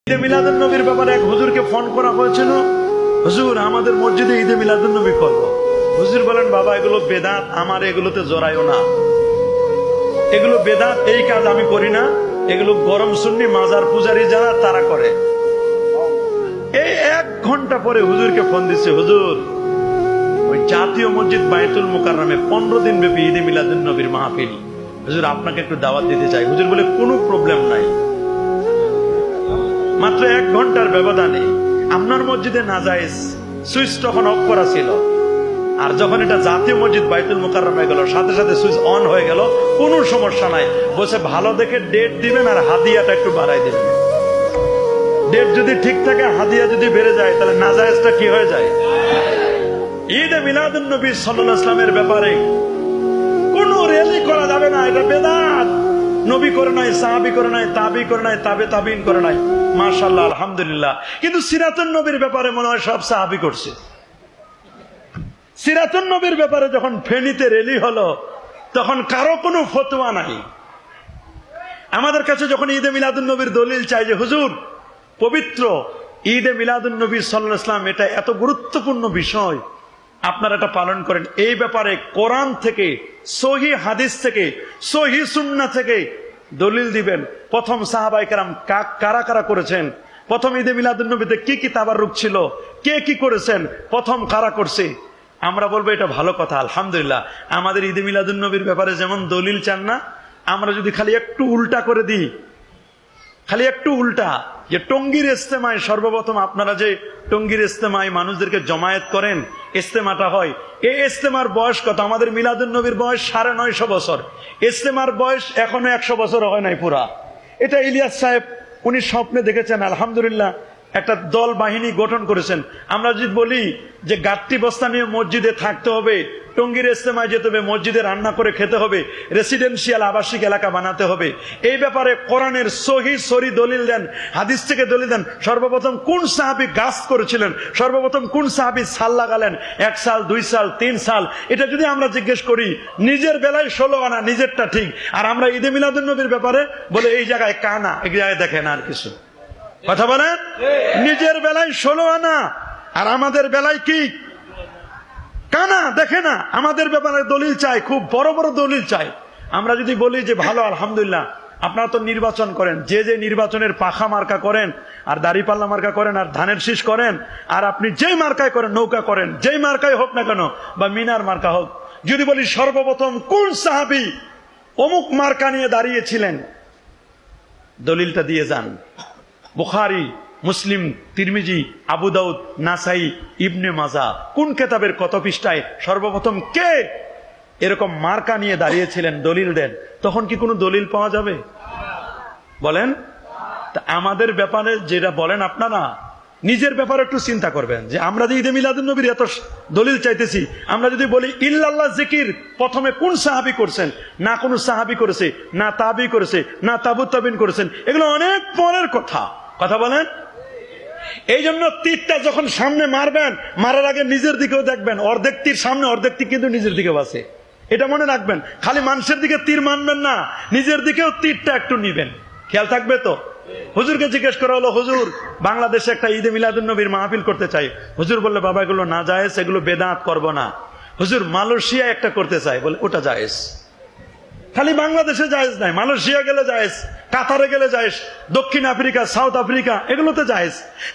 ঈদে মিলাদুন নবীর ব্যাপারে এক হুজুরকে ফোন করা হয়েছিল, হুজুর আমাদের মসজিদে ঈদে মিলাদুন নবী করবো। হুজুর বলেন, বাবা এগুলো বেদাত, আমার এগুলোতে জড়াইও না, এগুলো বেদাত, এই কাজ আমি করি না, এগুলো গরম সুন্নি মাজার পূজারী যারা তারা করে। এই 1 ঘন্টা পরে হুজুরকে ফোন দিচ্ছে, হুজুর ওই জাতীয় মসজিদ বাইতুল মুকাররমে 15 দিন ব্যাপী ঈদে মিলাদুন নবীর মাহফিল, হুজুর আপনাকে একটু দাওয়াত দিতে চাই। হুজুর বলে, কোনো প্রবলেম নাই, মাত্র 1 ঘন্টার ব্যবধানে আপনার মসজিদে নাজায়েজ সুইচ তখন অফ করা ছিল, আর যখন এটা জাতীয় মসজিদ বাইতুল মুকাররমে গেল সাথে সাথে সুইচ অন হয়ে গেল, কোনো সমস্যা নাই। বসে ভালো দেখে ডেট দিবেন আর হাদিয়াটা একটু বাড়াই দিবেন। ডেট যদি ঠিক থাকে, হাদিয়া যদি বেড়ে যায়, তাহলে নাজায়েজটা কি হয়ে যায়? ঈদে মিলাদুন নবী সাল্লাল্লাহু আলাইহি ওয়াসাল্লামের ব্যাপারে কোনো র্যালি করা যাবে না, এটা বেদাত। নবী করে নাই, সাহাবী করে নাই, তাবি করে নাই, তাবে তাবিন করে নাই, মাশাআল্লাহ আলহামদুলিল্লাহ। কিন্তু সিরাতুন নবীর ব্যাপারে মনে হয় সব সাহাবী করছে। সিরাতুন নবীর ব্যাপারে যখন ফেনীতে র্যালি হলো, তখন কারো কোনো ফতোয়া নাই। আমাদের কাছে যখন ঈদে মিলাদুন নবীর দলিল চাই যে হুজুর পবিত্র ঈদে মিলাদুন নবী সাল্লাল্লাহু আলাইহি ওয়াসাল্লাম এটা এত গুরুত্বপূর্ণ বিষয়, আপনারা এটা পালন করেন, এই ব্যাপারে কোরআন থেকে, সহি হাদিস থেকে, সহি সুন্নাহ থেকে দলিল দিবেন। প্রথম সাহাবায়ে কেরাম কারা কারা করেছেন, প্রথম ঈদে মিলাদুন নবীতে কি কি তাবাররুক ছিল, কে কি করেছেন, প্রথম কারা করছে, আমরা বলবো এটা ভালো কথা আলহামদুলিল্লাহ। আমাদের ঈদে মিলাদুন নবীর ব্যাপারে যেমন দলিল চান না, আমরা যদি খালি একটু উল্টা করে দিই, খালি একটু উল্টা, যে টঙ্গীর ইজতেমায় সর্বপ্রথম আপনারা যে টঙ্গীর ইজতেমায় মানুষদেরকে জমায়েত করেন, ইজতেমাটা হয়, এই ইজতেমার বয়স কত? আমাদের মিলাদুন নবীর বয়স 950 বছর, ইজতেমার বয়স এখনো 100 বছর হয় নাই পুরা। এটা ইলিয়াস সাহেব উনি স্বপ্নে দেখেছেন, আলহামদুলিল্লাহ একটা দল বাহিনী গঠন করেছেন। আমরা যদি বলি যে গাট্টি বস্তা নিয়ে মসজিদে থাকতে হবে, টঙ্গীর ইজতেমায় যেতে হবে, মসজিদে রান্না করে খেতে হবে, রেসিডেন্সিয়াল আবাসিক এলাকা বানাতে হবে, এই ব্যাপারে কোরআনের সহি সরি দলিল দেন, হাদিস থেকে দলিল দেন। সর্বপ্রথম কোন সাহাবী গাছ করেছিলেন, সর্বপ্রথম কোন সাহাবী সাল লাগালেন, 1 সাল 2 সাল 3 সাল, এটা যদি আমরা জিজ্ঞেস করি, নিজের বেলায় 16 আনা, নিজেরটা ঠিক। আর আমরা ঈদে মিলাদুন নবীর ব্যাপারে বলে এই জায়গায় কানা, এই জায়গায় দেখেন আর কিছু কথা বলেন, নিজের বেলায় 16 আনা আর আমাদের বেলায় কি কানা, দেখে না। আমাদের ব্যাপারে দলিল চাই, খুব বড় বড় দলিল চাই। আমরা যদি বলি যে ভালো আলহামদুলিল্লাহ, আপনারা তো নির্বাচন করেন, যে যে নির্বাচনের পাখা মার্কা করেন আর দাড়িপাল্লা মার্কা করেন আর ধানের শীষ করেন, আর আপনি যেই মার্কায় করেন, নৌকা করেন, যেই মার্কায় হোক না কেন, বা মিনার মার্কা হোক, যদি বলি সর্বপ্রথম কোন সাহাবী অমুক মার্কা নিয়ে দাঁড়িয়েছিলেন, দলিলটা দিয়ে যান। বুখারী, মুসলিম, তিরমিজি, আবু দাউদ, নাসাই, ইবনে মাজাহ, কোন কিতাবের কত পৃষ্ঠায় সর্বপ্রথম কে এরকম মার্কা নিয়ে দাঁড়িয়েছিলেন, দলিল দেন। তখন কি কোনো দলিল পাওয়া যাবে? বলেন। তা আমাদের ব্যাপারে যেটা বলেন আপনারা, নিজের ব্যাপারে একটু চিন্তা করবেন যে আমরা যে ঈদে মিলাদুন নবীর এত দলিল চাইতেছি, আমরা যদি বলি ইল্লাল্লাহ জিকির প্রথমে কোন সাহাবী করছেন, না কোন সাহাবী করেছে, না তাবি করেছে, না তাবু তাবিন করেছেন, এগুলো অনেক পরের কথা। কথা বলেন। এই জন্য তীরটা যখন সামনে মারবেন, মারার আগে নিজের দিকেও দেখবেন, অর্ধেক তীর সামনে, অর্ধেক তীর কিন্তু নিজের দিকেও আছে, এটা মনে রাখবেন। খালি মানুষের দিকে তীর মানবেন না, নিজের দিকেও তীরটা একটু নিবেন, খেয়াল থাকবে তো। হুজুরকে জিজ্ঞেস করা হলো, হুজুর বাংলাদেশে একটা ঈদে মিলাদুন নবীর মাহফিল করতে চাই। হুজুর বললে, বাবা এগুলো না জায়েজ, এগুলো বেদাত, করবো না। হুজুর মালয়েশিয়া একটা করতে চাই, বলে ওটা জায়েজ। খালি বাংলাদেশে জায়েজ নাই, মালয়েশিয়া গেলে জায়েজ, কাতারে গেলে জায়েজ, দক্ষিণ আফ্রিকা, সাউথ আফ্রিকা, এগুলোতে জায়েজ।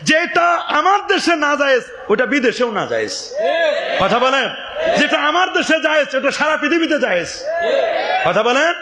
যেটা আমার দেশে না জায়েজ, ওটা বিদেশেও না জায়েজ। কথা বলেন। যেটা আমার দেশে জায়েজ, ওটা সারা পৃথিবীতে জায়েজ। কথা বলেন।